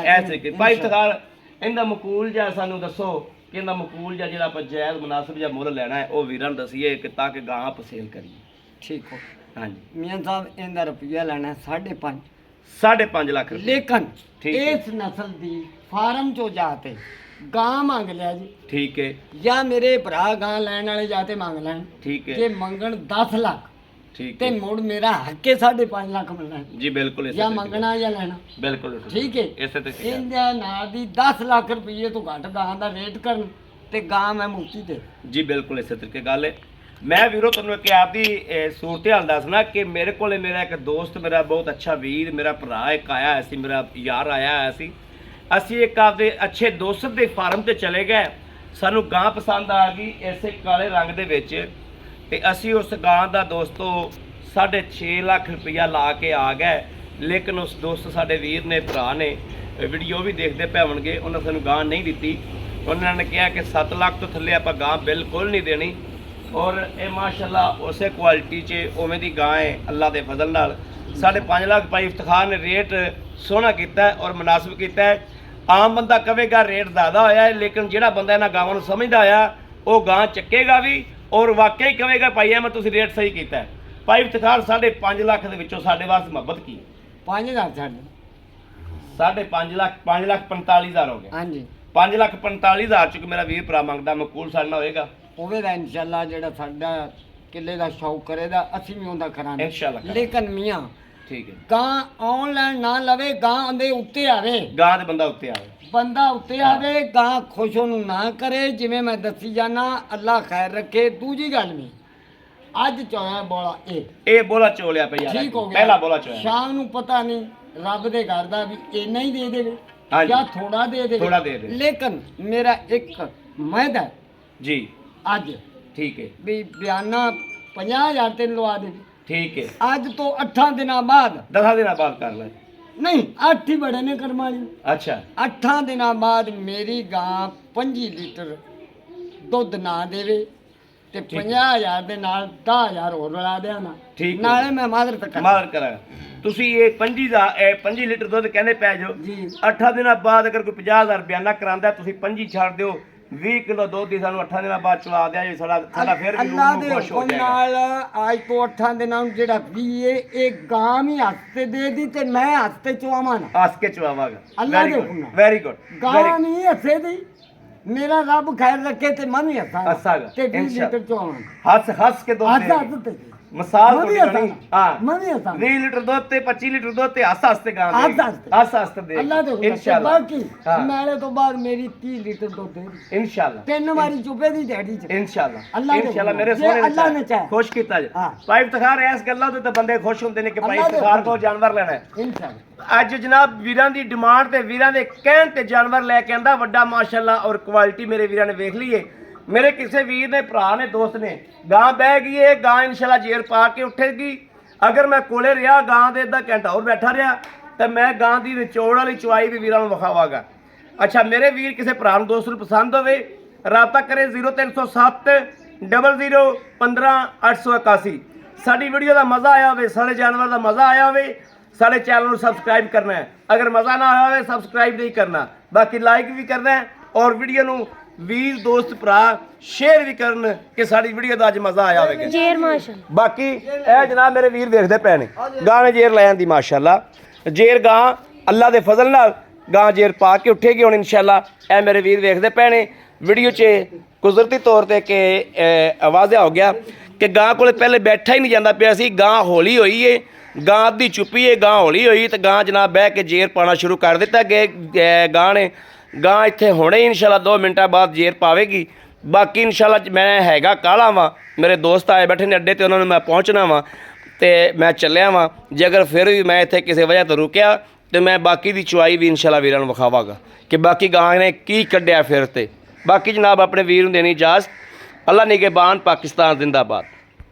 Speaker 1: ਐਸੇ ਕਿ ਭਾਈ ਇਫਤਖਾਰ ਇਹਦਾ ਮਕੂਲ ਜਾਂ ਸਾਨੂੰ ਦੱਸੋ ਕਿ ਇਹਦਾ ਮਕੂਲ ਜਾਂ ਜਿਹੜਾ ਆਪਾਂ ਜਾਇਜ਼ ਮੁਨਾਸਬ ਜਾਂ ਮੁੱਲ ਲੈਣਾ ਹੈ ਉਹ ਵੀਰਾਂ ਨੂੰ ਦਸੀਏ ਕਿ ਤਾਂ ਕਿ ਗਾਂ ਆਪ ਸੇਲ ਕਰੀਏ।
Speaker 2: ਠੀਕ ਹੋ
Speaker 1: ਹਾਂਜੀ
Speaker 2: ਮੀਆਂ ਸਾਹਿਬ ਇਹਦਾ ਰੁਪਈਆ ਲੈਣਾ 5.5
Speaker 1: 5.5 ਲੱਖ ਰੁਪਏ।
Speaker 2: ਲੇਕਿਨ
Speaker 1: ਠੀਕ ਹੈ।
Speaker 2: ਇਸ ਨਸਲ ਦੀ ਫਾਰਮ ਚੋਂ ਜਾਤੇ ਗਾਂ ਮੰਗ ਲਿਆ ਜੀ,
Speaker 1: ਠੀਕ ਹੈ
Speaker 2: ਜਾਂ ਮੇਰੇ ਭਰਾ ਗਾਂ ਲੈਣ ਵਾਲੇ ਜਾਤੇ ਮੰਗ ਲੈਣ,
Speaker 1: ਠੀਕ ਹੈ
Speaker 2: ਜੇ ਮੰਗਣ 10 ਲੱਖ
Speaker 1: ਠੀਕ
Speaker 2: ਤੇ
Speaker 1: ਹੈ
Speaker 2: ਮੁੜ ਮੇਰਾ ਹੱਕ ਹੈ 5.5 ਲੱਖ ਮਿਲਣਾ ਹੈ।
Speaker 1: ਜੀ ਬਿਲਕੁਲ ਇਸੇ
Speaker 2: ਜਾਂ
Speaker 1: ਤਰੀਕੇ
Speaker 2: ਮੰਗਣਾ ਜਾਂ ਲੈਣਾ,
Speaker 1: ਬਿਲਕੁਲ
Speaker 2: ਠੀਕ ਹੈ।
Speaker 1: ਇਸੇ ਤਰੀਕੇ
Speaker 2: ਇਹਦੇ ਨਾਲ ਦੀ 10 ਲੱਖ ਰੁਪਏ ਤੋਂ ਘੱਟ ਗਾਂ ਦਾ ਰੇਟ ਕਰਨ ਤੇ ਗਾਂ ਮੈਂ ਮੁਕਤੀ ਦੇ।
Speaker 1: ਜੀ ਬਿਲਕੁਲ ਇਸੇ ਤਰੀਕੇ ਗੱਲ ਹੈ। ਮੈਂ ਵੀਰੋ ਤੁਹਾਨੂੰ ਇੱਕ ਆਪਦੀ ਸੂਰਤ ਹਾਲ ਦੱਸਣਾ ਕਿ ਮੇਰੇ ਕੋਲੇ ਮੇਰਾ ਇੱਕ ਦੋਸਤ, ਮੇਰਾ ਬਹੁਤ ਅੱਛਾ ਵੀਰ, ਮੇਰਾ ਭਰਾ ਇੱਕ ਆਇਆ ਹੋਇਆ ਸੀ, ਮੇਰਾ ਯਾਰ ਆਇਆ ਹੋਇਆ ਸੀ। ਅਸੀਂ ਇੱਕ ਆਪਦੇ ਅੱਛੇ ਦੋਸਤ ਦੇ ਫਾਰਮ ਤੇ ਚਲੇ ਗਏ, ਸਾਨੂੰ ਗਾਂ ਪਸੰਦ ਆ ਗਈ ਇਸੇ ਕਾਲੇ ਰੰਗ ਦੇ ਵਿੱਚ, ਤੇ ਅਸੀਂ ਉਸ ਗਾਂ ਦਾ ਦੋਸਤੋ 6.5 ਲੱਖ ਰੁਪਇਆ ਲਾ ਕੇ ਆ ਗਏ। ਲੇਕਿਨ ਉਸ ਦੋਸਤ ਸਾਡੇ ਵੀਰ ਨੇ, ਭਰਾ ਨੇ, ਵੀਡੀਓ ਵੀ ਦੇਖਦੇ ਪਏ ਹੋਣਗੇ, ਉਹਨਾਂ ਸਾਨੂੰ ਗਾਂ ਨਹੀਂ ਦਿੱਤੀ। ਉਹਨਾਂ ਨੇ ਕਿਹਾ ਕਿ 7 ਲੱਖ ਤੋਂ ਥੱਲੇ ਆਪਾਂ ਗਾਂ ਬਿਲਕੁਲ ਨਹੀਂ ਦੇਣੀ। ਔਰ ਇਹ ਮਾਸ਼ਾਅੱਲਾ ਉਸੇ ਕੁਆਲਿਟੀ 'ਚ ਉਵੇਂ ਦੀ ਗਾਂ ਹੈ ਅੱਲਾ ਦੇ ਫਜ਼ਲ ਨਾਲ। 5.5 ਲੱਖ ਭਾਈ ਇਫਤਖਾਰ ਨੇ ਰੇਟ ਸੋਹਣਾ ਕੀਤਾ ਔਰ ਮੁਨਾਸਿਬ ਕੀਤਾ। ਆਮ ਬੰਦਾ ਕਹੇਗਾ ਰੇਟ ਜ਼ਿਆਦਾ ਹੋਇਆ ਹੈ, ਲੇਕਿਨ ਜਿਹੜਾ ਬੰਦਾ ਇਹਨਾਂ ਗਾਵਾਂ ਨੂੰ ਸਮਝਦਾ ਆ ਉਹ ਗਾਂ ਚੱਕੇਗਾ ਵੀ ਔਰ ਵਾਕਈ ਕਹੇਗਾ ਭਾਈ ਅਹਿਮਦ ਤੁਸੀਂ ਰੇਟ ਸਹੀ ਕੀਤਾ ਹੈ। ਭਾਈ ਇਫਤਖਾਰ 5.5 ਲੱਖ ਦੇ ਵਿੱਚੋਂ ਸਾਡੇ ਵਾਸਤੇ ਮੁਹੱਬਤ ਕੀ?
Speaker 2: 5000 ਛੱਡ
Speaker 1: 5.5 ਲੱਖ 5,45,000 ਹੋ ਗਿਆ।
Speaker 2: ਹਾਂਜੀ
Speaker 1: 5,45,000 ਚ ਮੇਰਾ ਵੀਰ ਭਰਾ ਮੰਗਦਾ, ਮਕੂਲ ਸਾਡਾ ਹੋਏਗਾ
Speaker 2: ਹੋਵੇਗਾ ਇਨਸ਼ਾਅੱਲਾ। ਜਿਹੜਾ ਸਾਡਾ ਕਿੱਲੇ ਦਾ ਸ਼ੌਕ ਕਰੇਗਾ ਅਸੀਂ ਵੀ ਉਹਦਾ ਕਰਾਂਗੇ
Speaker 1: ਇਨਸ਼ਾਅੱਲਾ।
Speaker 2: ਲੇਕਿਨ ਮੀਆਂ
Speaker 1: ਠੀਕ ਹੈ,
Speaker 2: ਗਾਂ ਆਨਲਾਈਨ ਨਾ ਲਵੇ, ਗਾਂ ਦੇ ਉੱਤੇ ਆਵੇ,
Speaker 1: ਗਾਂ ਦੇ ਬੰਦਾ ਉੱਤੇ ਆਵੇ,
Speaker 2: ਬੰਦਾ ਉੱਤੇ ਆਵੇ, ਗਾਂ ਖੁਸ਼ ਉਹਨੂੰ ਨਾ ਕਰੇ। ਜਿਵੇਂ ਮੈਂ ਦੱਸੀ ਜਾਣਾ, ਅੱਲਾ ਖੈਰ ਰੱਖੇ। ਦੂਜੀ ਗੱਲ ਨਹੀਂ, ਅੱਜ ਚੋਇਆ ਬੋਲਾ
Speaker 1: ਇਹ ਬੋਲਾ ਚੋਲਿਆ ਪਿਆ ਯਾਰ,
Speaker 2: ਠੀਕ ਹੋ ਗਿਆ,
Speaker 1: ਪਹਿਲਾ ਬੋਲਾ ਚੋਇਆ।
Speaker 2: ਸ਼ਾਮ ਨੂੰ ਪਤਾ ਨਹੀਂ ਰੱਬ ਦੇ ਘਰ ਦਾ ਵੀ ਇੰਨਾ ਹੀ ਦੇ ਦੇਵੇ
Speaker 1: ਹਾਂਜੀ।
Speaker 2: ਜਾਂ ਥੋੜਾ ਦੇ ਦੇਵੇ,
Speaker 1: ਥੋੜਾ ਦੇ ਦੇਵੇ।
Speaker 2: ਲੇਕਿਨ ਮੇਰਾ ਇੱਕ ਮੈਦਾ
Speaker 1: ਜੀ
Speaker 2: ਅੱਜ
Speaker 1: ਠੀਕ ਹੈ,
Speaker 2: ਵੀ ਬਿਆਨਾ 50,000 ਤੇ ਲਵਾ ਦੇ।
Speaker 1: ਠੀਕ ਹੈ,
Speaker 2: ਅੱਜ ਤੋਂ 8 ਦਿਨਾਂ ਬਾਅਦ,
Speaker 1: 10 ਦਿਨਾਂ ਬਾਅਦ ਕਰ ਲੈ।
Speaker 2: ਨਹੀਂ 8 ਹੀ ਬੜੇ ਨੇ ਕਰਮਾਲੀ,
Speaker 1: ਅੱਛਾ
Speaker 2: 8 ਦਿਨਾਂ ਬਾਅਦ ਮੇਰੀ ਗਾਂ 25 ਲੀਟਰ ਦੁੱਧ ਨਾ ਦੇਵੇ ਤੇ 50,000 ਦੇ ਨਾਲ 10,000 ਹੋਰ ਲਾ ਦਿਆਂ ਨਾ,
Speaker 1: ਠੀਕ ਹੈ।
Speaker 2: ਨਾਲੇ ਮੈਂ ਮਾਜ਼ਰਤ ਕਰਾਂ।
Speaker 1: ਮਾਰ ਕਰਾਂਗਾ। ਤੁਸੀਂ ਇਹ 25 ਲੀਟਰ ਦੁੱਧ ਕਹਿੰਦੇ ਪੈ ਜਾਓ
Speaker 2: ਜੀ
Speaker 1: 8 ਦਿਨਾਂ ਬਾਅਦ ਅਗਰ ਕੋਈ 50,000 ਬਿਆਨਾ ਕਰਾਂਦਾ, ਤੁਸੀਂ 25 ਛੱਡ ਦਿਓ, 20 ਕਿਲੋ ਦੁੱਧ ਹੀ ਸਾਨੂੰ 8 ਦਿਨਾਂ ਬਾਅਦ ਚਵਾ ਦਿਆ ਜੀ। ਸਾਡਾ ਫਿਰ ਵੀ
Speaker 2: ਅੱਲਾ
Speaker 1: ਰੂਹ
Speaker 2: ਦੇ
Speaker 1: ਖੁਸ਼ ਹੋ
Speaker 2: ਹੁਕਮ
Speaker 1: ਜਾਏਗਾ।
Speaker 2: ਨਾਲ ਅੱਜ ਤੋਂ 8 ਦਿਨਾਂ ਨੂੰ ਜਿਹੜਾ ਵੀ ਇਹ ਗਾਂ ਵੀ ਹੱਥ ਤੇ ਦੇ ਦੀ ਤੇ ਮੈਂ ਹੱਥ ਤੇ ਚਵਾਵਾਂ ਨਾ,
Speaker 1: ਹੱਸ ਕੇ ਚਵਾਵਾਂਗਾ।
Speaker 2: ਅੱਲਾ ਦੇ ਹੁਕਮ ਨਾਲ।
Speaker 1: Very good.
Speaker 2: ਗਾਂ ਨਹੀਂ ਹੱਥੇ ਦੀ, ਮੇਰਾ ਰੱਬ ਖੈਰ ਰੱਖੇ ਤੇ ਮੈਂ ਵੀ
Speaker 1: ਹੱਸਾਂਗਾ।
Speaker 2: ਤੇ 20 ਲੀਟਰ ਚਵਾਵਾਂ।
Speaker 1: ਹੱਸ ਕੇ ਦੁੱਧ
Speaker 2: ਹੱਥ
Speaker 1: ਦੇ
Speaker 2: ਹੱਥ ਤੇ
Speaker 1: ਮਿਸਾਲ
Speaker 2: ਮੈਂ ਵੀ
Speaker 1: ਤੁਹਾਡੀ ਬਣੀ।
Speaker 2: ਹੱਸਾਂਗਾ।
Speaker 1: ਹਾਂ
Speaker 2: ਮੈਂ ਵੀ ਹੱਸਾਂਗਾ।
Speaker 1: 20 ਲੀਟਰ ਦੁੱਧ ਤੇ 25 ਲੀਟਰ ਦੁੱਧ ਤੇ ਹੱਸ ਤੇ ਗਾਂ
Speaker 2: ਹੱਸ
Speaker 1: ਦੇ
Speaker 2: ਹੱਸ ਤੇ।
Speaker 1: ਹੱਸ ਦੇ
Speaker 2: ਅੱਲਾ ਦੇ ਹੁਕਮ ਨਾਲ।
Speaker 1: ਇਨਸ਼ਾਅੱਲਾ।
Speaker 2: ਬਾਕੀ
Speaker 1: ਹਾਂ।
Speaker 2: ਮੈਲੇ ਤੋਂ ਬਾਅਦ ਮੇਰੀ 30 ਲੀਟਰ ਦੁੱਧ ਦੇ ਦੀ।
Speaker 1: ਇਨਸ਼ਾਅੱਲਾ
Speaker 2: 3 ਵਾਰੀ ਚੁੱਪੇ ਦੀ ਦਿਹਾੜੀ ਚ।
Speaker 1: ਇਨਸ਼ਾਅੱਲਾ
Speaker 2: ਅੱਲਾ ਦੇ
Speaker 1: ਇਨਸ਼ਾਅੱਲਾ
Speaker 2: ਹੁਕਮ
Speaker 1: ਮੇਰੇ
Speaker 2: ਨਾਲ। ਜੇ
Speaker 1: ਸੋਹਣੇ
Speaker 2: ਅੱਲਾ ਨੇ ਚਾਹਿਆ।
Speaker 1: ਖੁਸ਼ ਕੀਤਾ ਜੀ।
Speaker 2: ਹਾਂ।
Speaker 1: ਭਾਈ ਇਫਤਖਾਰ ਇਸ ਗੱਲਾਂ ਤੋਂ ਤਾਂ ਬੰਦੇ ਖੁਸ਼ ਹੁੰਦੇ ਨੇ ਕਿ ਭਾਈ
Speaker 2: ਅੱਲਾ ਦੇ
Speaker 1: ਇਫਤਖਾਰ
Speaker 2: ਹੁਕਮ
Speaker 1: ਕੋਲ ਜਾਨਵਰ ਲੈਣਾ ਹੈ।
Speaker 2: ਇਨਸ਼ਾਅੱਲਾ
Speaker 1: ਅੱਜ ਜਨਾਬ ਵੀਰਾਂ ਦੀ ਡਿਮਾਂਡ ਤੇ ਵੀਰਾਂ ਦੇ ਕਹਿਣ ਤੇ ਜਾਨਵਰ ਲੈ ਕੇ ਆਂਦਾ ਵੱਡਾ ਮਾਸ਼ਾਅੱਲਾ ਔਰ ਕੁਆਲਿਟੀ ਮੇਰੇ ਵੀਰਾਂ ਨੇ ਵੇਖ ਲਈਏ। ਮੇਰੇ ਕਿਸੇ ਵੀਰ ਨੇ, ਭਰਾ ਨੇ, ਦੋਸਤ ਨੇ ਗਾਂ ਬਹਿ ਗਈ ਏ, ਗਾਂ ਇਨਸ਼ਾਅੱਲਾ ਜੇਰ ਪਾ ਕੇ ਉੱਠੇਗੀ। ਅਗਰ ਮੈਂ ਕੋਲੇ ਰਿਹਾ ਗਾਂ ਦੇ ਅੱਧਾ ਘੰਟਾ ਹੋਰ ਬੈਠਾ ਰਿਹਾ ਤੇ ਮੈਂ ਗਾਂ ਦੀ ਨਿਚੋੜ ਵਾਲੀ ਚਵਾਈ ਵੀ ਵੀਰਾਂ ਨੂੰ ਵਿਖਾਵਾਂਗਾ। ਅੱਛਾ ਮੇਰੇ ਵੀਰ ਕਿਸੇ ਭਰਾ ਨੂੰ, ਦੋਸਤ ਨੂੰ ਪਸੰਦ ਹੋਵੇ, ਰਾਬਤਾ ਕਰੇ 0307 00 15 881। ਸਾਡੀ ਵੀਡੀਓ ਦਾ ਮਜ਼ਾ ਆਇਆ ਹੋਵੇ, ਸਾਡੇ ਜਾਨਵਰ ਦਾ ਮਜ਼ਾ ਆਇਆ ਹੋਵੇ, ਸਾਡੇ ਚੈਨਲ ਨੂੰ ਸਬਸਕ੍ਰਾਈਬ ਕਰਨਾ ਹੈ। ਅਗਰ ਮਜ਼ਾ ਨਾ ਆਇਆ ਹੋਵੇ ਸਬਸਕ੍ਰਾਈਬ ਨਹੀਂ ਕਰਨਾ, ਬਾਕੀ ਲਾਈਕ ਵੀ ਕਰਨਾ ਹੈ ਔਰ ਵੀਡੀਓ ਨੂੰ ਵੀਰ ਦੋਸਤ ਭਰਾ ਸ਼ੇਅਰ ਵੀ ਕਰਨ ਕਿ ਸਾਡੀ ਵੀਡੀਓ ਦਾ ਅੱਜ ਮਜ਼ਾ ਆਇਆ ਹੋਵੇਗਾ।
Speaker 3: ਜੇਰ ਮਾਸ਼ਾਅੱਲਾ।
Speaker 1: ਬਾਕੀ ਇਹ ਜਨਾਬ ਮੇਰੇ ਵੀਰ ਵੇਖਦੇ ਪਏ ਨੇ ਗਾਂ ਨੇ ਜੇਰ ਲੈ ਆਂਦੀ ਮਾਸ਼ਾਅੱਲਾ। ਜੇਰ ਗਾਂ ਅੱਲਾ ਦੇ ਫਜ਼ਲ ਨਾਲ ਗਾਂ ਜੇਰ ਪਾ ਕੇ ਉੱਠੇਗੀ ਹੁਣ ਇਨਸ਼ਾਅੱਲਾ। ਇਹ ਮੇਰੇ ਵੀਰ ਵੇਖਦੇ ਪਏ ਨੇ ਵੀਡੀਓ 'ਚ ਕੁਦਰਤੀ ਤੌਰ ਤੇ ਕਿ ਵਾਜ਼ਿਆ ਹੋ ਗਿਆ ਕਿ ਗਾਂ ਕੋਲੇ ਪਹਿਲੇ ਬੈਠਾ ਹੀ ਨਹੀਂ ਜਾਂਦਾ ਪਿਆ ਸੀ। ਗਾਂ ਹੌਲੀ ਹੋਈ ਏ, ਗਾਂ ਅੱਧੀ ਚੁੱਪੀ ਏ, ਗਾਂ ਹੌਲੀ ਹੋਈ ਤੇ ਗਾਂ ਜਨਾਬ ਬਹਿ ਕੇ ਜੇਰ ਪਾਉਣਾ ਸ਼ੁਰੂ ਕਰ ਦਿੱਤਾ। ਗਾਂ ਨੇ ਗਾਂ ਇੱਥੇ ਹੁਣੇ ਹੀ ਇਨਸ਼ਾਅੱਲਾ 2 ਮਿੰਟਾਂ ਬਾਅਦ ਜੇਰ ਪਾਵੇਗੀ। ਬਾਕੀ ਇਨਸ਼ਾਅੱਲਾ ਮੈਂ ਹੈਗਾ ਕਾਲਾ ਵਾਂ, ਮੇਰੇ ਦੋਸਤ ਆਏ ਬੈਠੇ ਨੇ ਅੱਡੇ ਤੇ, ਉਹਨਾਂ ਨੂੰ ਮੈਂ ਪਹੁੰਚਣਾ ਵਾਂ ਤੇ ਮੈਂ ਚੱਲਿਆ ਵਾਂ। ਜੇ ਅਗਰ ਫਿਰ ਵੀ ਮੈਂ ਇੱਥੇ ਕਿਸੇ ਵਜ੍ਹਾ ਤੋਂ ਰੁਕਿਆ ਤੇ ਮੈਂ ਬਾਕੀ ਦੀ ਚੁਆਈ ਵੀ ਇਨਸ਼ਾਅੱਲਾ ਵੀਰਾਂ ਨੂੰ ਵਿਖਾਵਾਂਗਾ ਕਿ ਬਾਕੀ ਗਾਂ ਨੇ ਕੀ ਕੱਢਿਆ ਫਿਰ ਤੇ। ਬਾਕੀ ਜਨਾਬ ਆਪਣੇ ਵੀਰ ਨੂੰ ਦੇਣੀ ਇਜਾਜ਼ਤ। ਅੱਲਾ ਨਿਗਹਿਬਾਨ, ਪਾਕਿਸਤਾਨ ਜ਼ਿੰਦਾਬਾਦ।